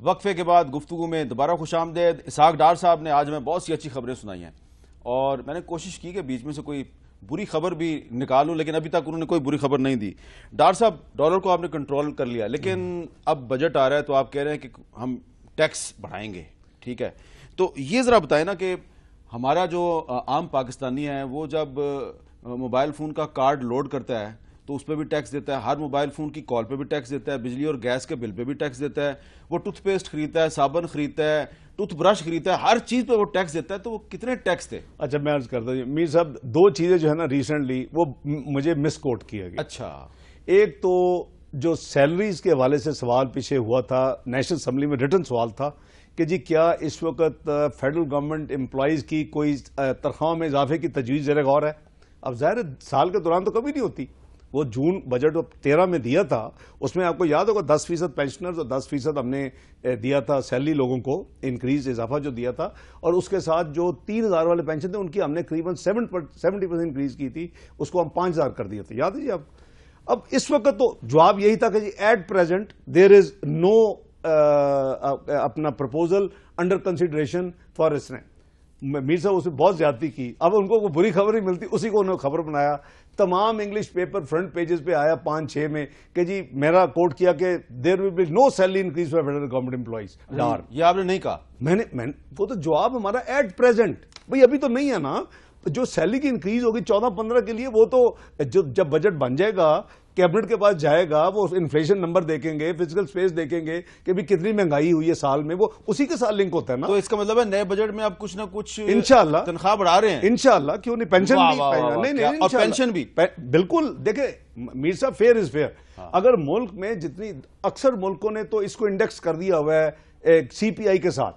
وقفے کے بعد گفتگو میں دوبارہ خوش آمدید. اسحاق ڈار صاحب نے آج ہمیں بہت سی اچھی خبریں سنائی ہیں اور میں نے کوشش کی کہ بیچ میں سے کوئی بری خبر بھی نکالوں، لیکن ابھی تک انہوں نے کوئی بری خبر نہیں دی. ڈار صاحب، ڈالر کو آپ نے کنٹرول کر لیا، لیکن اب بجٹ آ رہا ہے تو آپ کہہ رہے ہیں کہ ہم ٹیکس بڑھائیں گے. ٹھیک ہے، تو یہ ذرا بتائیں نا کہ ہمارا جو عام پاکستانی ہے وہ جب موبائل فون کا کارڈ لوڈ کرتا ہے تو اس پہ بھی ٹیکس دیتا ہے، ہر موبائل فون کی کال پہ بھی ٹیکس دیتا ہے، بجلی اور گیس کے بل پہ بھی ٹیکس دیتا ہے، وہ ٹوتھ پیسٹ خریدتا ہے، صابن خریدتا ہے، ٹوتھ برش خریدتا ہے، ہر چیز پہ وہ ٹیکس دیتا ہے. تو وہ کتنے ٹیکس تھے؟ اچھا، میں عرض کرتا ہوں میر صاحب، دو چیزیں جو ہے نا ریسنٹلی وہ مجھے مس کوٹ کیا گیا. اچھا، ایک تو جو سیلریز کے حوالے سے سوال پیچھے ہوا تھا، نیشنل اسمبلی میں ریٹن سوال تھا کہ جی کیا اس وقت فیڈرل گورنمنٹ امپلائیز کی کوئی تنخواہوں میں اضافے کی تجویز زیر غور ہے؟ اب ظاہر سال کے دوران تو کبھی نہیں ہوتی. وہ جون بجٹ 13 میں دیا تھا، اس میں آپ کو یاد ہوگا 10% پینشنرز اور 10% ہم نے دیا تھا سیلری لوگوں کو، انکریز اضافہ جو دیا تھا، اور اس کے ساتھ جو 3000 والے پینشن تھے ان کی ہم نے قریباً 70% انکریز کی تھی، اس کو ہم 5000 کر دیا تھا. یاد ہے جی آپ؟ اب اس وقت تو جواب یہی تھا کہ جی at present there is no اپنا proposal under consideration for restraint. Mir صاحب اس میں بہت زیادتی کی. اب ان کو کوئی بری خبر نہیں ملتی، اسی کو انہوں نے خبر بنایا. تمام انگلش پیپر فرنٹ پیجز پہ آیا 5-6 میں کہ جی میرا کوٹ کیا کہ there will be no salary increase for federal government employees. یہ آپ نے نہیں کہا. میں نے وہ تو جواب ہمارا ایٹ پریزنٹ، بھئی ابھی تو نہیں ہے نا. جو سیلری کی انکریز ہوگی 14-15 کے لیے، وہ تو جب بجٹ بن جائے گا کیبنٹ کے پاس جائے گا، وہ انفلیشن نمبر دیکھیں گے، فزیکل سپیس دیکھیں گے کہ بھی کتنی مہنگائی ہوئی ہے سال میں، وہ اسی کے ساتھ لنک ہوتا ہے نا. تو اس کا مطلب ہے نئے بجٹ میں آپ کچھ نہ کچھ انشاءاللہ تنخواہ بڑھا رہے ہیں. انشاءاللہ، کیوں نہیں. پینشن بھی، نہیں اور پینشن بھی بالکل. دیکھیں میر صاحب، فیئر از فیئر. اگر ملک میں جتنی اکثر ملکوں نے تو اس کو انڈیکس کر دیا ہوا ہے سی پی آئی کے ساتھ،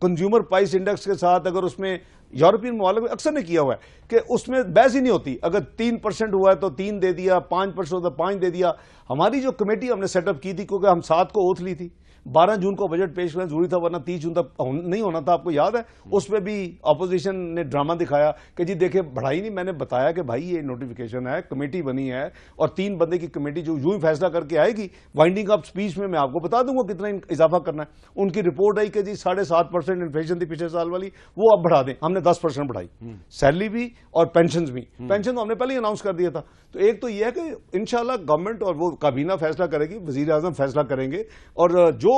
کنزیومر پرائس انڈیکس کے ساتھ. اگر اس میں یورپین ممالک میں اکثر نے کیا ہوا ہے کہ اس میں بحث ہی نہیں ہوتی. اگر 3% ہوا ہے تو 3 دے دیا، 5% ہوا تو 5 دے دیا. ہماری جو کمیٹی ہم نے سیٹ اپ کی تھی، کیونکہ ہم 7 کو اوتھ لی تھی، 12 جون کو بجٹ پیش کرنا ضروری تھا، ورنہ 30 جون تک نہیں ہونا تھا. آپ کو یاد ہے اس پہ بھی اپوزیشن نے ڈرامہ دکھایا کہ جی دیکھیں بڑھائی نہیں. میں نے بتایا کہ بھائی یہ نوٹیفیکیشن ہے، کمیٹی بنی ہے، اور 3 بندے کی کمیٹی جو یوں ہی فیصلہ کر کے آئے گی. وائنڈنگ اپ سپیچ میں آپ کو بتا دوں گا کتنا اضافہ کرنا ہے. ان کی رپورٹ آئی کہ جی 7.5% انفلیشن تھی پچھلے سال والی، وہ اب بڑھا دیں. ہم نے 10% بڑھائی، سیلری بھی اور پینشنز بھی. پینشن تو ہم نے پہلے ہی اناؤنس کر دیا تھا. تو ایک تو یہ ہے کہ انشاءاللہ گورنمنٹ اور وہ کابینہ فیصلہ کرے گی، وزیر اعظم فیصلہ کریں گے، اور جو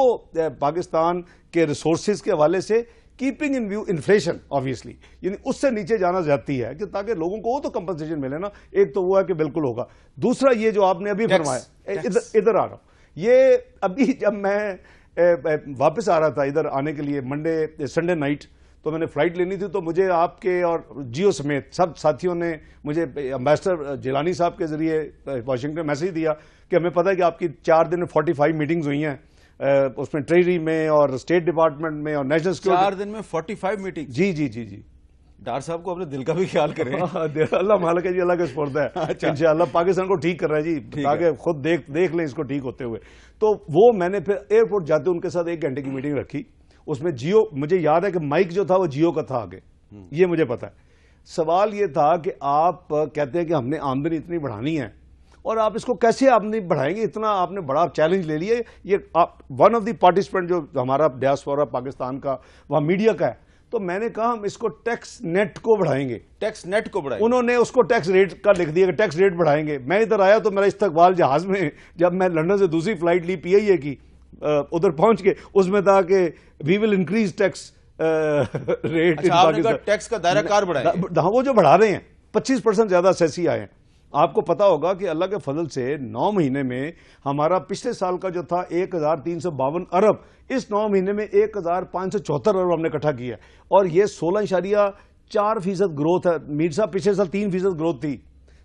پاکستان کے ریسورسز کے حوالے سے keeping in view inflation obviously, یعنی اس سے نیچے جانا زیادتی ہے کہ تاکہ لوگوں کو وہ تو کمپنسیشن ملے نا. ایک تو وہ ہے کہ بالکل ہوگا. دوسرا یہ جو آپ نے ابھی فرمایا، ادھر آ رہا ہوں. یہ ابھی جب میں واپس آ رہا تھا ادھر آنے کے لیے سنڈے نائٹ، تو میں نے فلائٹ لینی تھی، تو مجھے آپ کے اور جیو سمیت سب ساتھیوں نے مجھے امبیسڈر جیلانی صاحب کے ذریعے واشنگٹن میسج دیا کہ ہمیں پتہ ہے کہ آپ کی 4 دن میں 45 میٹنگز ہوئی ہیں، اس میں ٹریجری میں اور اسٹیٹ ڈپارٹمنٹ میں اور نیشنل سیکورٹی. 4 دن میں 45 میٹنگ؟ جی جی جی جی. ڈار صاحب کو اپنے دل کا بھی خیال کریں. اللہ مالک ہے جی، اللہ کا سپرد ہے. انشاءاللہ پاکستان کو ٹھیک کر رہا ہے جی، تاکہ خود دیکھ لیں اس کو ٹھیک ہوتے ہوئے. تو وہ میں نے پھر ایئرپورٹ جاتے ان کے ساتھ 1 گھنٹے کی میٹنگ رکھی. اس میں جیو، مجھے یاد ہے کہ مائک جو تھا وہ جیو کا تھا آگے، یہ مجھے پتا ہے. سوال یہ تھا کہ آپ کہتے ہیں کہ ہم نے آمدنی اتنی بڑھانی ہے، اور آپ اس کو کیسے آمدنی بڑھائیں گے؟ اتنا آپ نے بڑا چیلنج لے لیا. یہ ون آف دی پارٹیسپینٹ جو ہمارا ڈیاسپورا پاکستان کا وہاں میڈیا کا ہے. تو میں نے کہا ہم اس کو ٹیکس نیٹ کو بڑھائیں گے. ٹیکس نیٹ کو بڑھائیں گے. انہوں نے اس کو ٹیکس ریٹ کا لکھ دیا کہ ٹیکس ریٹ بڑھائیں گے. میں ادھر آیا تو میرا استقبال جہاز میں، جب میں لندن سے دوسری فلائٹ لی پی آئی اے کی، ادھر پہنچ کے اس میں تھا کہ we will increase tax rate. Tax کا دائرہ کار بڑھائیں گے. ہاں، وہ جو بڑھا رہے ہیں 25% زیادہ سیسی آئے ہیں. آپ کو پتا ہوگا کہ اللہ کے فضل سے 9 مہینے میں ہمارا پچھلے سال کا جو تھا 1352 ارب، اس 9 مہینے میں 1574 ارب ہم نے اکٹھا کیا، اور یہ 16.4% گروتھ ہے. میر صاحب پچھلے سال 3% گروتھ تھی،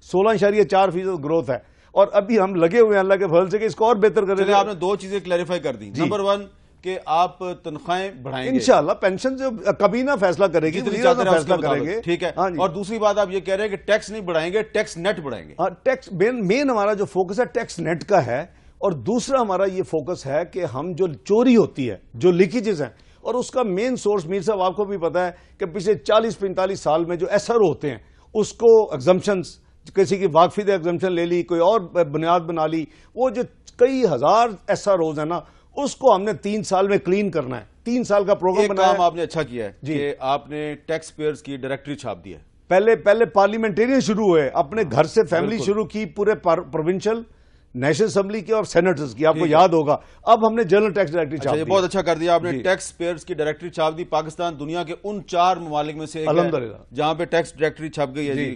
16.4% گروتھ ہے. اور ابھی ہم لگے ہوئے ہیں اللہ کے فضل سے کہ اس کو اور بہتر کریں گے. آپ نے 2 چیزیں کلیریفائی کر دی. نمبر 1 کہ آپ تنخواہیں بڑھائیں گے انشاءاللہ، پینشن جو کابینہ فیصلہ کرے گی، فیصلہ کریں گے. ٹھیک ہے. اور دوسری بات آپ یہ کہہ رہے ہیں کہ ٹیکس نہیں بڑھائیں گے، ٹیکس نیٹ بڑھائیں گے. ٹیکس مین ہمارا جو فوکس ہے ٹیکس نیٹ کا ہے. اور دوسرا ہمارا یہ فوکس ہے کہ ہم جو چوری ہوتی ہے، جو لیکیجز ہیں، اور اس کا مین سورس میر صاحب آپ کو بھی پتا ہے کہ پچھلے 40-45 سال میں جو ایس آر او ہوتے ہیں، اس کو ایگزمپشنز، کسی کی واقفی ایگزمپشن لے لی، کوئی اور بنیاد بنا لی، وہ جو کئی ہزار ایس آر اوز ہیں نا، اس کو ہم نے 3 سال میں کلین کرنا ہے. 3 سال کا پروگرام بنایا. ایک کام آپ نے اچھا کیا ہے کہ آپ نے ٹیکس پیئرز کی ڈائریکٹری چھاپ دی ہے. پہلے پارلیمنٹیرین شروع ہوئے, اپنے گھر سے فیملی شروع کی, پورے پروونشل, نیشنل اسمبلی کی اور سینیٹرز کی, آپ کو یاد ہوگا. اب ہم نے جنرل ٹیکس ڈائریکٹری چھاپ دی. بہت اچھا کر دیا آپ نے, ٹیکس پیئرز کی ڈائریکٹری چھاپ دی. پاکستان دنیا کے ان 4 ممالک میں سے ایک ہے جہاں پہ ٹیکس ڈائریکٹری چھپ گئی ہے جی.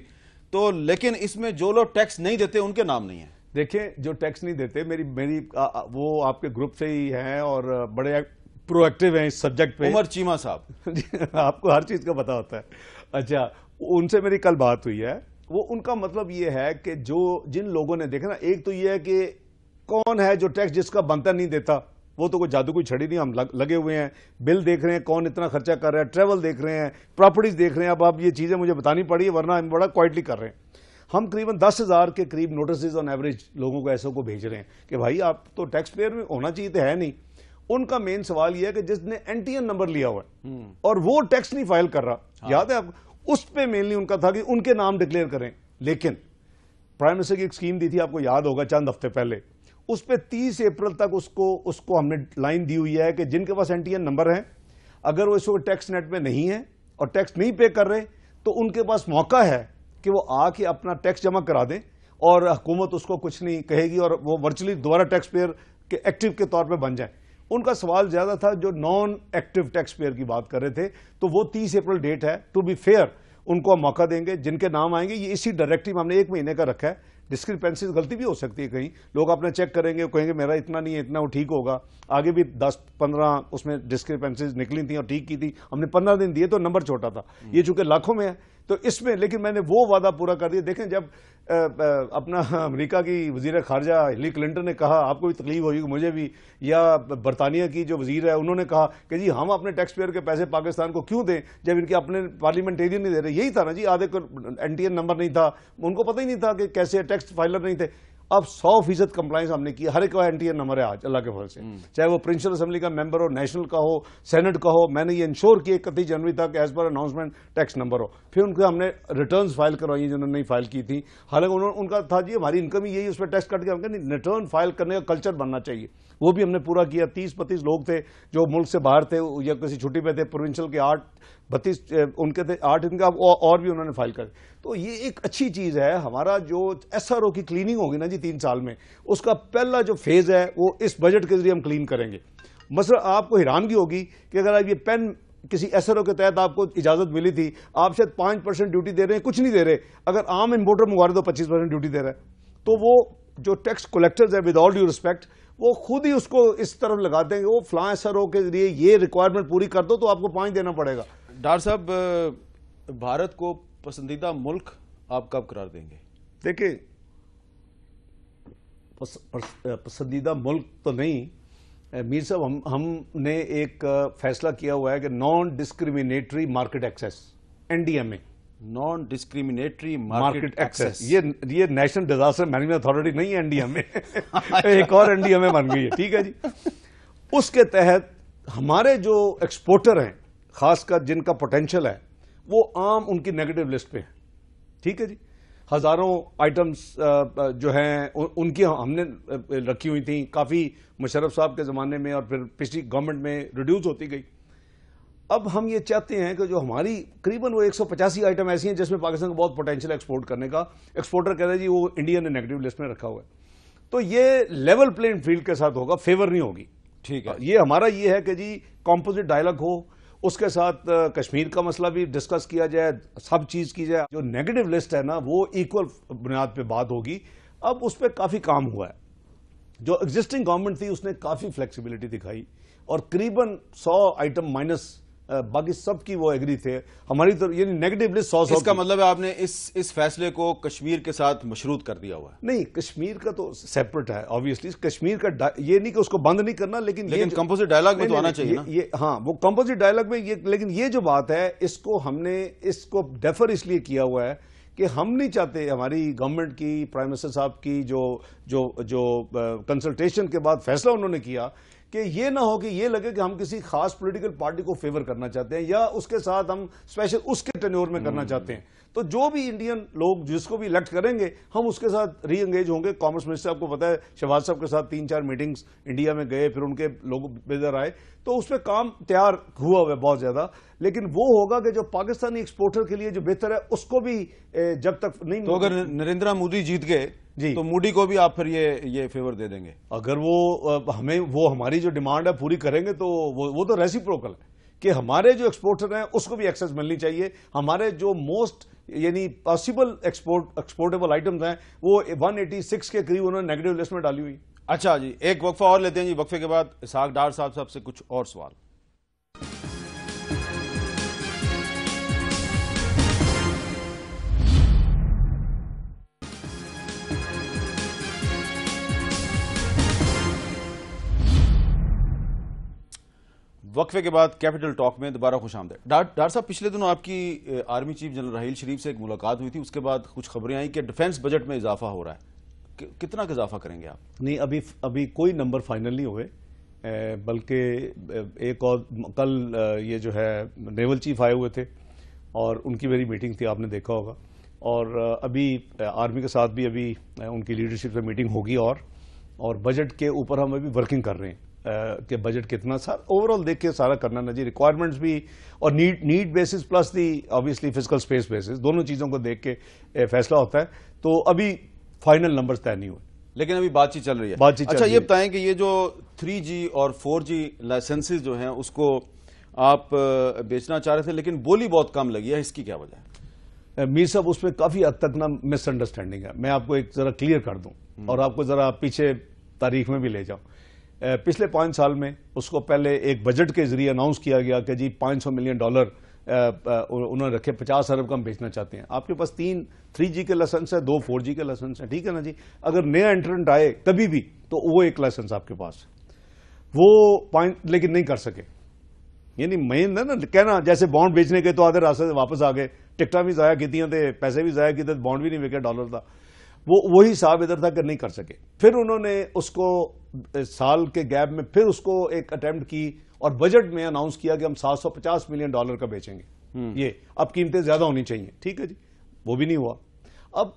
تو لیکن اس میں جو لوگ ٹیکس نہیں دیتے ان کے نام نہیں ہیں. دیکھیں, جو ٹیکس نہیں دیتے, میری وہ آپ کے گروپ سے ہی ہیں اور بڑے پرو ایکٹیو ہیں اس سبجیکٹ پہ. عمر چیمہ صاحب, آپ کو ہر چیز کا پتا ہوتا ہے. اچھا, ان سے میری کل بات ہوئی ہے. وہ ان کا مطلب یہ ہے کہ جن لوگوں نے دیکھا نا, ایک تو یہ ہے کہ کون ہے جو ٹیکس جس کا بنتا نہیں دیتا, وہ تو کوئی جادو کوئی چھڑی نہیں, ہم لگے ہوئے ہیں, بل دیکھ رہے ہیں کون اتنا خرچہ کر رہا ہے, ٹریول دیکھ رہے ہیں, پراپرٹیز دیکھ رہے ہیں. اب یہ چیزیں مجھے بتانی پڑی ورنہ ہم بڑا کوائٹلی کر رہے ہیں. ہم قریباً 10,000 کے قریب نوٹسز آن ایوریج لوگوں کو ایسوں کو بھیج رہے ہیں کہ بھائی آپ تو ٹیکس پیئر میں ہونا چاہیے تو ہے نہیں. ان کا مین سوال یہ ہے کہ جس نے NTN نمبر لیا ہوا ہے اور وہ ٹیکس نہیں فائل کر رہا, یاد ہے آپ, اس پہ مینلی ان کا تھا کہ ان کے نام ڈکلیئر کریں. لیکن پرائم منسٹر کی ایک اسکیم دی تھی, آپ کو یاد ہوگا, چند ہفتے پہلے. اس پہ 30 اپریل تک اس کو ہم نے لائن دی ہوئی ہے کہ جن کے پاس NTN نمبر ہیں, اگر وہ اس وقت ٹیکس نیٹ میں نہیں ہے اور ٹیکس نہیں پے کر رہے, تو ان کے پاس موقع ہے کہ وہ آ کے اپنا ٹیکس جمع کرا دیں اور حکومت اس کو کچھ نہیں کہے گی اور وہ ورچولی دوبارہ ٹیکس پیئر کے ایکٹیو کے طور پہ بن جائیں. ان کا سوال زیادہ تھا جو نان ایکٹیو ٹیکس پیئر کی بات کر رہے تھے, تو وہ 30 اپریل ڈیٹ ہے. ٹو بی فیئر ان کو ہم موقع دیں گے, جن کے نام آئیں گے. یہ اسی ڈائریکٹری میں ہم نے 1 مہینے کا رکھا ہے. ڈسکرپنسیز غلطی بھی ہو سکتی ہے, کہیں لوگ اپنا چیک کریں گے, کہیں گے میرا اتنا نہیں ہے, اتنا وہ ٹھیک ہوگا. آگے بھی 10-15 اس میں ڈسکرپنسیز نکلی تھیں اور ٹھیک کی تھی, ہم نے 15 دن دیے تو نمبر چھوٹا تھا. یہ چونکہ لاکھوں میں ہے تو اس میں, لیکن میں نے وہ وعدہ پورا کر دیا. دیکھیں, جب اپنا امریکہ کی وزیر خارجہ ہیلری کلنٹن نے کہا, آپ کو بھی تکلیف ہوئی مجھے بھی, یا برطانیہ کی جو وزیر ہے انہوں نے کہا کہ جی ہم اپنے ٹیکس پیئر کے پیسے پاکستان کو کیوں دیں جب ان کے اپنے پارلیمنٹیرین نہیں دے رہے. یہی تھا نا جی, آدھے کو NTN نمبر نہیں تھا, ان کو پتہ ہی نہیں تھا کہ کیسے ٹیکس فائلر نہیں تھے. اب 100% کمپلائنس ہم نے کی. ہر ایک کا NTN نمبر ہے آج اللہ کے فضل سے, چاہے وہ پرنسپل اسمبلی کا ممبر ہو, نیشنل کا ہو, سینٹ کا ہو. میں نے یہ انشور کیا 31 جنوری تک as per announcement tax number ہو. پھر ان کو ہم نے ریٹرنز فائل کروائی جنہوں نے نہیں فائل کی تھی. حالانکہ ان کا تھا جی ہماری انکم ہی یہی, اس پہ ٹیکس کٹ گیا. ہم کہتے ہیں ریٹرن فائل کرنے کا کلچر بننا چاہیے. وہ بھی ہم نے پورا کیا. 30-32 لوگ تھے جو ملک سے باہر تھے یا کسی چھٹی پہ تھے, پروونشل کے 32 ان کے تھے, 8 ان کا, اور بھی انہوں نے فائل کر. تو یہ ایک اچھی چیز ہے. ہمارا جو SRO کی کلیننگ ہوگی نا جی 3 سال میں, اس کا پہلا جو فیز ہے وہ اس بجٹ کے ذریعے ہم کلین کریں گے. مثلا آپ کو حیرانگی ہوگی کہ اگر آپ یہ پین کسی SRO کے تحت آپ کو اجازت ملی تھی, آپ شاید 5% ڈیوٹی دے رہے ہیں, کچھ نہیں دے رہے. اگر عام امپورٹر منگوا رہے تو 25% ڈیوٹی دے رہا ہے. تو وہ جو ٹیکس کلیکٹرز ہیں, ود آل ڈیو ریسپیکٹ, وہ خود ہی اس کو اس طرف لگاتے ہیں کہ وہ فلاں SRO کے ذریعے یہ ریکوائرمنٹ پوری کر دو تو آپ کو 5 دینا پڑے گا. ڈاکٹر صاحب, بھارت کو پسندیدہ ملک آپ کب قرار دیں گے؟ دیکھیں, پسندیدہ ملک تو نہیں میر صاحب, ہم نے ایک فیصلہ کیا ہوا ہے کہ naan discriminatory market access, NDMA, naan discriminatory market access. یہ نیشنل ڈیزاسٹر مینجمنٹ اتھارٹی نہیں ہے NDMA, ایک اور NDMA بن گئی ہے. ٹھیک ہے جی. اس کے تحت ہمارے جو ایکسپورٹر ہیں, خاص کر جن کا پوٹینشل ہے, وہ عام ان کی نیگیٹو لسٹ پہ ہیں. ٹھیک ہے جی. ہزاروں آئٹمز جو ہیں ان کی ہم نے رکھی ہوئی تھیں, کافی مشرف صاحب کے زمانے میں اور پھر پچھلی گورنمنٹ میں ریڈیوس ہوتی گئی. اب ہم یہ چاہتے ہیں کہ جو ہماری قریباً وہ 185 آئٹم ایسی ہیں جس میں پاکستان کو بہت پوٹینشیل ایکسپورٹ کرنے کا, ایکسپورٹر کہتا ہے جی وہ انڈیا نے نیگیٹو لسٹ میں رکھا ہوا ہے. تو یہ لیول پلینگ فیلڈ کے ساتھ ہوگا, فیور نہیں ہوگی. ٹھیک ہے. یہ ہمارا یہ ہے کہ جی کمپوزٹ ڈائلاگ ہو, اس کے ساتھ کشمیر کا مسئلہ بھی ڈسکس کیا جائے, سب چیز کی جائے. جو نیگیٹو لسٹ ہے نا وہ ایکول بنیاد پہ بات ہوگی. اب اس پہ کافی کام ہوا ہے. جو ایگزسٹنگ گورنمنٹ تھی اس نے کافی فلیکسیبلٹی دکھائی اور قریباً 100 آئٹم مائنس باقی سب کی وہ ایگری تھے. ہماری طرف یعنی نیگیٹو لسٹ 100. اس کا مطلب ہے آپ نے اس فیصلے کو کشمیر کے ساتھ مشروط کر دیا ہوا ہے؟ نہیں, کشمیر کا تو سیپریٹ ہے آبویسلی. کشمیر کا یہ نہیں کہ اس کو بند نہیں کرنا, لیکن کمپوزٹ ڈائلاگ میں تو آنا چاہیے نا. ہاں, وہ کمپوزٹ ڈائلاگ میں لیکن یہ جو بات ہے اس کو ہم نے اس کو ڈیفر اس لیے کیا ہوا ہے کہ ہم نہیں چاہتے ہماری گورنمنٹ کی, پرائم منسٹر صاحب کی جو کنسلٹیشن کے بعد فیصلہ انہوں نے کیا کہ یہ نہ ہو کہ یہ لگے کہ ہم کسی خاص پولیٹیکل پارٹی کو فیور کرنا چاہتے ہیں یا اس کے ساتھ ہم اسپیشل اس کے ٹینیور میں کرنا چاہتے ہیں. تو جو بھی انڈین لوگ جس کو بھی الیکٹ کریں گے ہم اس کے ساتھ ری انگیج ہوں گے. کامرس منسٹر آپ کو پتا ہے شہباز صاحب کے ساتھ 3-4 میٹنگز انڈیا میں گئے, پھر ان کے لوگ ادھر آئے, تو اس پہ کام تیار ہوا ہوا ہے بہت زیادہ. لیکن وہ ہوگا کہ جو پاکستانی ایکسپورٹر کے لیے جو بہتر ہے اس کو بھی جب تک نہیں. تو اگر نریندر مودی جیت گئے جی تو مودی کو بھی آپ پھر یہ فیور دے دیں گے؟ اگر وہ ہماری جو ڈیمانڈ ہے پوری کریں گے تو وہ تو ریسیپروکل ہے کہ ہمارے جو ایکسپورٹر ہیں اس کو بھی ایکسس ملنی چاہیے. ہمارے جو موسٹ یعنی پاسبل ایکسپورٹیبل آئٹمز ہیں وہ 186 کے قریب انہوں نے نیگیٹو لسٹ میں ڈالی ہوئی. اچھا جی, ایک وقفہ اور لیتے ہیں جی, وقفے کے بعد اسحاق ڈار صاحب سے کچھ اور سوال. وقفے کے بعد کیپٹل ٹاک میں دوبارہ خوش آمدید. ڈاکٹر صاحب, پچھلے دنوں آپ کی army chief general Raheel Sharif سے ایک ملاقات ہوئی تھی, اس کے بعد کچھ خبریں آئیں کہ ڈیفنس بجٹ میں اضافہ ہو رہا ہے. کتنا اضافہ کریں گے آپ؟ نہیں, ابھی کوئی نمبر فائنل نہیں ہوئے, بلکہ ایک اور کل یہ جو ہے نیول چیف آئے ہوئے تھے اور ان کی میری میٹنگ تھی, آپ نے دیکھا ہوگا. اور ابھی آرمی کے ساتھ بھی ابھی ان کی لیڈرشپ سے میٹنگ ہوگی اور بجٹ کے اوپر ہم ابھی ورکنگ کر رہے ہیں کہ بجٹ کتنا سا اوور آل دیکھ کے سارا کرنا نا جی, ریکوائرمنٹس بھی اور need basis plus the obviously physical space basis, دونوں چیزوں کو دیکھ کے فیصلہ ہوتا ہے. تو ابھی فائنل نمبرز طے نہیں ہوئے, لیکن ابھی بات چیت چل رہی ہے. اچھا, یہ بتائیں کہ یہ جو 3G اور 4G لائسنسز جو ہیں اس کو آپ بیچنا چاہ رہے تھے لیکن بولی بہت کم لگی ہے, اس کی کیا وجہ ہے؟ میر صاحب, اس میں کافی حد تک نا مس انڈرسٹینڈنگ ہے. میں آپ کو ایک ذرا کلیئر کر دوں اور آپ کو ذرا پیچھے تاریخ میں بھی لے جاؤں. پچھلے 5 سال میں اس کو پہلے ایک بجٹ کے ذریعے اناؤنس کیا گیا کہ جی $500 ملین انہوں نے رکھے, 50 ارب کا ہم بیچنا چاہتے ہیں. آپ کے پاس 3G کے لائسنس ہے, 2 4G کے لائسنس ہیں, ٹھیک ہے نا جی. اگر نیا انٹرنٹ آئے کبھی بھی تو وہ ایک لائسنس آپ کے پاس, وہ لیکن نہیں کر سکے. یعنی مین ہے نا کہنا, جیسے بانڈ بیچنے کے تو آدھے راستے سے واپس آ گئے, ٹکٹاں بھی ضائع کی تھیں, پیسے بھی ضائع کیے تھے, بانڈ بھی نہیں بکے, ڈالر تھا. وہی حساب ادھر تھا کہ نہیں کر سکے. پھر انہوں نے اس کو سال کے گیپ میں پھر اس کو ایک اٹیمپٹ کی اور بجٹ میں اناؤنس کیا کہ ہم $750 ملین کا بیچیں گے. یہ اب قیمتیں زیادہ ہونی چاہیے, ٹھیک ہے جی, وہ بھی نہیں ہوا. اب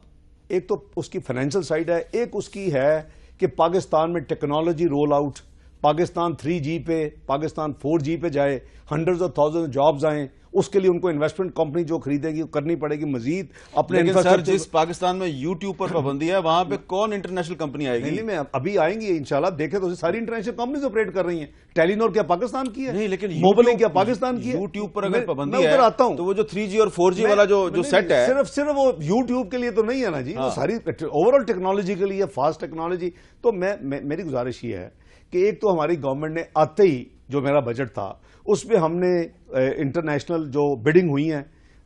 ایک تو اس کی فائنینشل سائڈ ہے, ایک اس کی ہے کہ پاکستان میں technology role out, Pakistan 3G پہ, پاکستان 4G پہ جائے, ہنڈریڈز آف تھاؤزینڈ جابز آئیں, اس کے لیے ان کو انویسٹمنٹ کمپنی جو خریدے گی کرنی پڑے گی مزید اپنے. لیکن سر, جس پاکستان میں یوٹیوب پر پابندی ہے وہاں پہ کون انٹرنیشنل کمپنی آئے گی؟ نہیں, میں ابھی آئیں گی انشاءاللہ, دیکھیں تو ساری انٹرنیشنل کمپنیز آپریٹ کر رہی ہیں. ٹیلی نور کیا پاکستان کی ہے؟ نہیں, لیکن موبائل کیا پاکستان کی ہے؟ یوٹیوب پر اگر پابندی ہے تو وہ جو 3G اور 4G والا جو سیٹ ہے, صرف وہ یوٹیوب کے لیے تو نہیں ہے نا جی, ساری اوور آل ٹیکنالوجی کے لیے, فاسٹ ٹیکنالوجی. تو میری گزارش یہ ہے کہ ایک تو ہماری گورنمنٹ نے آتے ہی جو میرا بجٹ تھا اس پہ ہم نے انٹرنیشنل جو بڈنگ ہوئی ہیں,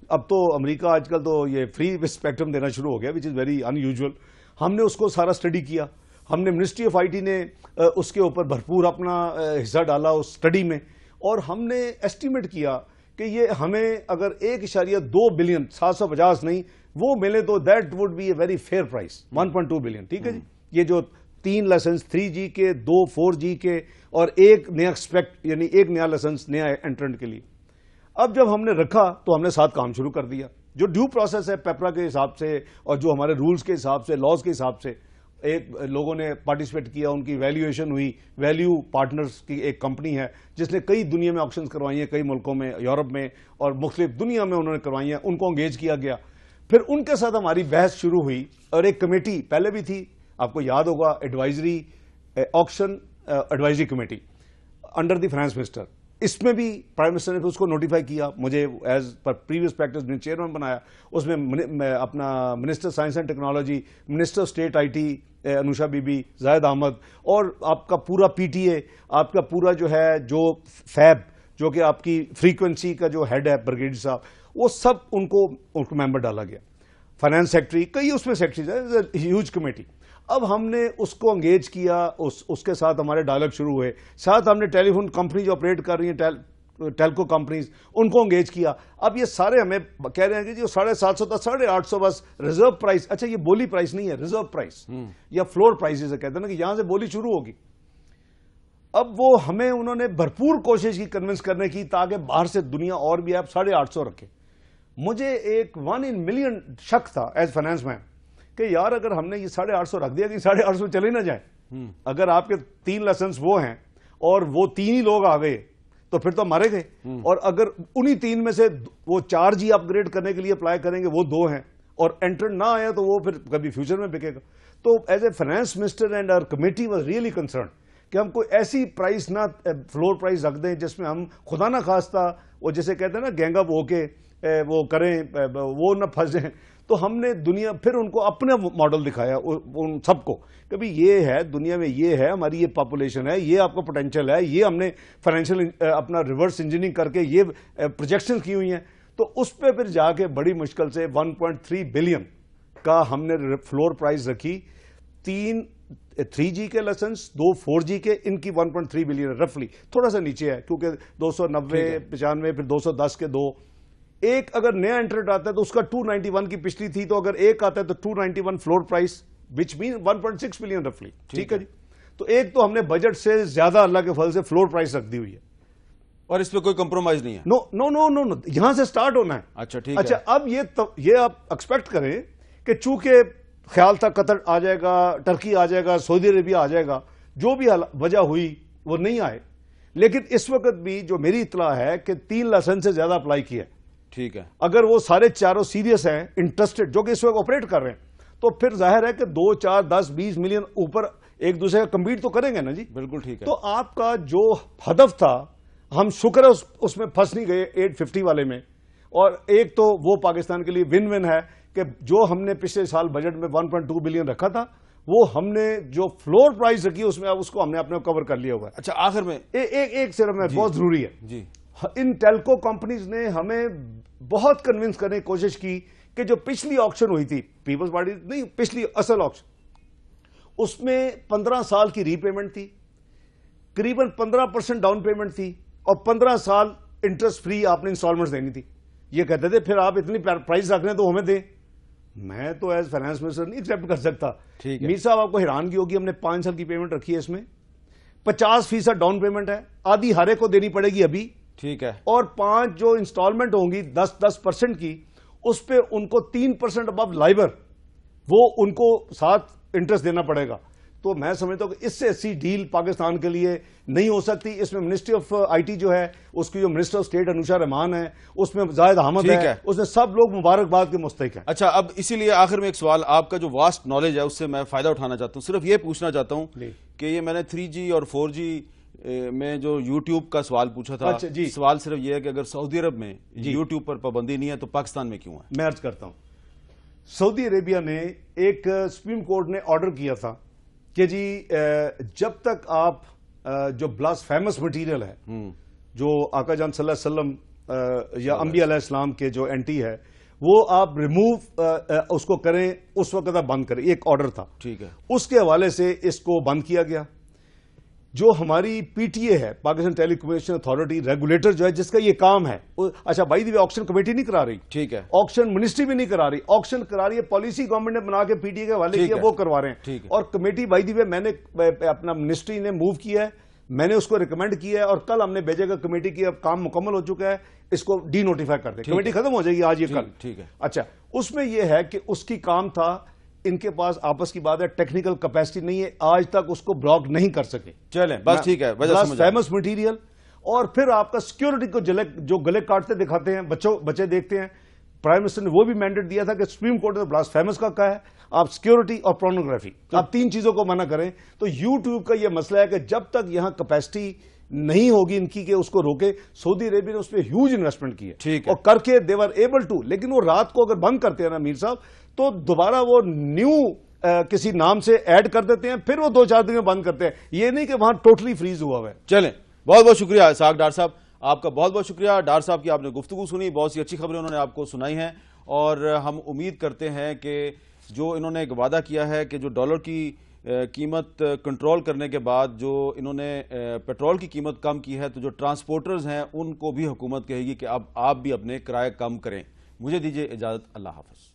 اب تو امریکہ آج کل تو یہ فری اسپیکٹرم دینا شروع ہو گیا وچ از ویری ان یوزول. ہم نے اس کو سارا اسٹڈی کیا, ہم نے منسٹری آف IT نے اس کے اوپر بھرپور اپنا حصہ ڈالا اس اسٹڈی میں, اور ہم نے ایسٹیمیٹ کیا کہ یہ ہمیں اگر 1.2 بلین 750 نہیں وہ ملے تو that would be a very fair price, 1.2 billion, ٹھیک ہے جی. یہ جو 3 لائسنس 3G کے, 2 4G کے اور ایک نیا ایکسپیکٹ یعنی ایک نیا لائسنس نیا انٹرنٹ کے لیے. اب جب ہم نے رکھا تو ہم نے ساتھ کام شروع کر دیا. جو ڈیو پروسیس ہے پیپرا کے حساب سے اور جو ہمارے رولز کے حساب سے, لاز کے حساب سے, ایک لوگوں نے پارٹیسپیٹ کیا, ان کی ویلیویشن ہوئی. ویلیو پارٹنرز کی ایک کمپنی ہے جس نے کئی دنیا میں آکشنز کروائی ہیں, کئی ملکوں میں, یورپ میں اور مختلف دنیا میں انہوں نے کروائی ہیں, ان کو انگیج کیا گیا. پھر ان کے ساتھ ہماری بحث شروع ہوئی اور ایک کمیٹی پہلے بھی تھی, آپ کو یاد ہوگا, advisory auction advisory committee under the finance minister. اس میں بھی پرائم منسٹر نے اس کو نوٹیفائی کیا, مجھے ایز پر پریویس پریکٹس نے چیئرمین بنایا. اس میں اپنا minister science and technology, minister state IT Anusha بی بی, زاہد احمد, اور آپ کا پورا PTA, آپ کا پورا جو ہے جو فیب جو کہ آپ کی فریکوینسی کا جو ہیڈ ہے برگیڈ صاحب, وہ سب ان کو ممبر ڈالا گیا. فائنانس سیکٹری, کئی اس میں سیکٹریز ہیں, ہیوج کمیٹی. اب ہم نے اس کو انگیج کیا, اس کے ساتھ ہمارے ڈائلاگ شروع ہوئے. ساتھ ہم نے ٹیلی فون کمپنی جو آپریٹ کر رہی ہیں, ٹیلکو کمپنیز, ان کو انگیج کیا. اب یہ سارے ہمیں کہہ رہے ہیں کہ جی 750 تھا, 850 بس ریزرو پرائس. اچھا, یہ بولی پرائس نہیں ہے, ریزرو پرائس یا فلور پرائس جسے کہتے ہیں نا, کہ یہاں سے بولی شروع ہوگی. اب وہ ہمیں انہوں نے بھرپور کوشش کی کنونس کرنے کی تاکہ باہر سے دنیا اور بھی آپ 850 رکھے. مجھے ایک 1 in million شک تھا ایز فائنانس مین کہ یار اگر ہم نے یہ 850 رکھ دیا کہ 850 چلے نہ جائیں. اگر آپ کے 3 لائسنس وہ ہیں اور وہ 3 ہی لوگ آ گئے تو پھر تو مارے گئے. اور اگر انہی 3 میں سے وہ 4 جی اپ گریڈ کرنے کے لیے اپلائی کریں گے, وہ 2 ہیں, اور انٹر نہ آیا تو وہ پھر کبھی فیوچر میں بکے گا. تو as a finance minister and our committee was really concern کہ ہم کوئی ایسی پرائز نہ فلور پرائز رکھ دیں جس میں ہم خدا نہ خواستہ وہ جیسے کہتے ہیں نا گینگ اپ ہو کے وہ کریں, وہ نہ پھنس جائیں. تو ہم نے دنیا پھر ان کو اپنا ماڈل دکھایا ان سب کو کہ بھی یہ ہے دنیا میں, یہ ہے ہماری یہ پاپولیشن ہے, یہ آپ کا پوٹینشیل ہے, یہ ہم نے فائنینشیل اپنا ریورس انجینئرنگ کر کے یہ پروجیکشن کی ہوئی ہیں. تو اس پہ پھر جا کے بڑی مشکل سے 1.3 بلین کا ہم نے فلور پرائز رکھی. 3G کے لائسنس, 2 4G کے, ان کی 1.3 بلین رفلی, تھوڑا سا نیچے ہے کیونکہ 290 95 پھر 210 کے 2. ایک اگر نیا انٹرنٹ آتا ہے تو اس کا 291 کی پچھلی تھی, تو اگر ایک آتا ہے تو 291 floor price which mean 1.6 billion رفلی. ٹھیک ہے جی. تو ایک تو ہم نے بجٹ سے زیادہ اللہ کے فضل سے فلور پرائز رکھ دی ہوئی ہے, اور اس پہ کوئی کمپرومائز نہیں ہے. نو نو نو نو نو, یہاں سے سٹارٹ ہونا ہے. اچھا ٹھیک ہے. اچھا اب یہ آپ ایکسپیکٹ کریں کہ چونکہ خیال تھا قطر آ جائے گا, ٹرکی آ جائے گا, سعودی عربیہ آ جائے گا, جو بھی وجہ ہوئی وہ نہیں آئے. لیکن اس وقت بھی جو میری اطلاع ہے کہ 3 لائسنس سے زیادہ اپلائی کیا. ٹھیک ہے. اگر وہ سارے چاروں سیریس ہیں, انٹرسٹڈ, جو کہ اس وقت آپریٹ کر رہے ہیں, تو پھر ظاہر ہے کہ 2 4 10 20 ملین اوپر ایک دوسرے کا کمپیٹ تو کریں گے نا جی. بالکل ٹھیک ہے. تو آپ کا جو ہدف تھا, ہم شکر ہے اس میں پھنس نہیں گئے 850 والے میں. اور ایک تو وہ پاکستان کے لیے ون ون ہے کہ جو ہم نے پچھلے سال بجٹ میں 1.2 بلین رکھا تھا, وہ ہم نے جو فلور پرائز رکھی اس میں اس کو ہم نے اپنے کور کر لیا ہوا ہے. اچھا آخر میں ایک صرف میں بہت ضروری ہے جی, ان ٹیلکو کمپنیز نے ہمیں بہت کنونس کرنے کی کوشش کی کہ جو پچھلی آکشن ہوئی تھی, پیپلز پارٹی نہیں, پچھلی اصل آکشن, اس میں 15 سال کی ری پیمنٹ تھی, قریباً 15% ڈاؤن پیمنٹ تھی, اور 15 سال انٹرسٹ فری آپ نے انسٹالمنٹ دینی تھی. یہ کہتے تھے پھر آپ اتنی پرائز رکھ رہے ہیں تو ہمیں دیں. میں تو ایز فائنانس منسٹر نہیں ایکسپٹ کر سکتا. میر صاحب آپ کو حیرانگی ہوگی, ہم نے 5 سال کی پیمنٹ رکھی ہے, اس میں 50% ڈاؤن پیمنٹ ہے, آدھی ہر ایک کو دینی پڑے گی ابھی. ٹھیک ہے. اور 5 جو انسٹالمنٹ ہوں گی 10% کی, اس پہ ان کو 3% ابو لائبر وہ ان کو ساتھ انٹرسٹ دینا پڑے گا. تو میں سمجھتا ہوں کہ اس سے ایسی ڈیل پاکستان کے لیے نہیں ہو سکتی. اس میں منسٹری آف آئی ٹی جو ہے, اس کی جو منسٹر آف اسٹیٹ انوشا رحمان ہے, اس میں زاہد احمد ہے, اس میں سب لوگ مبارکباد کے مستحق ہیں. اچھا اب اسی لیے آخر میں ایک سوال, آپ کا جو واسٹ نالج ہے اس سے میں فائدہ اٹھانا چاہتا ہوں. صرف یہ پوچھنا چاہتا ہوں کہ یہ میں نے 3G اور 4G میں جو یوٹیوب کا سوال پوچھا تھا, سوال صرف یہ ہے کہ اگر سعودی عرب میں یوٹیوب پر پابندی نہیں ہے تو پاکستان میں کیوں ہے؟ میں عرض کرتا ہوں, سعودی عربیہ نے ایک سپریم کورٹ نے آرڈر کیا تھا کہ جی جب تک آپ جو بلاسفیمس مٹیریل ہے, جو آقا جان صلی اللہ علیہ وسلم یا انبیاء علیہ السلام کے جو اینٹی ہے, وہ آپ ریموو اس کو کریں, اس وقت آپ بند کریں. ایک آرڈر تھا. ٹھیک ہے. اس کے حوالے سے اس کو بند کیا گیا. جو ہماری پی ٹی اے ہے, پاکستان ٹیلی کمیونیکیشن اتھارٹی, ریگولیٹر جو ہے جس کا یہ کام ہے, اچھا by the way auction committee نہیں کرا رہی. ٹھیک ہے. آکشن منسٹری بھی نہیں کرا رہی, آکشن کرا رہی ہے پالیسی گورنمنٹ نے بنا کے پی ٹی اے کے حوالے کیا, وہ کروا رہے ہیں. اور کمیٹی بائی دی وے میں نے اپنا منسٹری نے موو کیا ہے, میں نے اس کو ریکمینڈ کیا ہے, اور کل ہم نے بھیجے گا کمیٹی کی, اب کام مکمل ہو چکا ہے, اس کو ڈی نوٹیفائی کر دیں. کمیٹی ختم ہو جائے گی آج یہ کل. ٹھیک ہے. اچھا اس میں یہ ہے کہ اس کی کام تھا, ان کے پاس آپس کی بات ہے ٹیکنیکل کیپیسٹی نہیں ہے, آج تک اس کو بلاک نہیں کر سکے. چلیں بس ٹھیک ہے, فیمس مٹیریل. اور پھر آپ کا سیکیورٹی کو جو گلے کاٹتے دکھاتے ہیں, بچے دیکھتے ہیں, پرائم منسٹر نے وہ بھی مینڈیٹ دیا تھا کہ سپریم کورٹ نے بلاسفیمس کا کہا ہے آپ سیکیورٹی اور پورنوگرافی, آپ 3 چیزوں کو منع کریں. تو یوٹیوب کا یہ مسئلہ ہے کہ جب تک یہاں کیپیسٹی نہیں ہوگی ان کی کہ اس کو روکے, سعودی عربیہ نے اس پہ ہیوج انویسٹمنٹ کی ہے اور کر کے دے ور ایبل ٹو. لیکن وہ رات کو اگر بند کرتے ہیں نا میر صاحب, تو دوبارہ وہ نیو کسی نام سے ایڈ کر دیتے ہیں, پھر وہ 2-4 دن میں بند کرتے ہیں. یہ نہیں کہ وہاں ٹوٹلی فریز ہوا ہے. چلیں, بہت بہت شکریہ اسحاق ڈار صاحب, آپ کا بہت بہت شکریہ. ڈار صاحب کی آپ نے گفتگو سنی, بہت سی اچھی خبریں انہوں نے آپ کو سنائی ہیں, اور ہم امید کرتے ہیں کہ جو انہوں نے ایک وعدہ کیا ہے کہ جو ڈالر کی قیمت کنٹرول کرنے کے بعد جو انہوں نے پیٹرول کی قیمت کم کی ہے, تو جو ٹرانسپورٹرز ہیں ان کو بھی حکومت کہے گی کہ اب آپ بھی اپنے کرائے کم کریں. مجھے دیجیے اجازت, اللہ حافظ.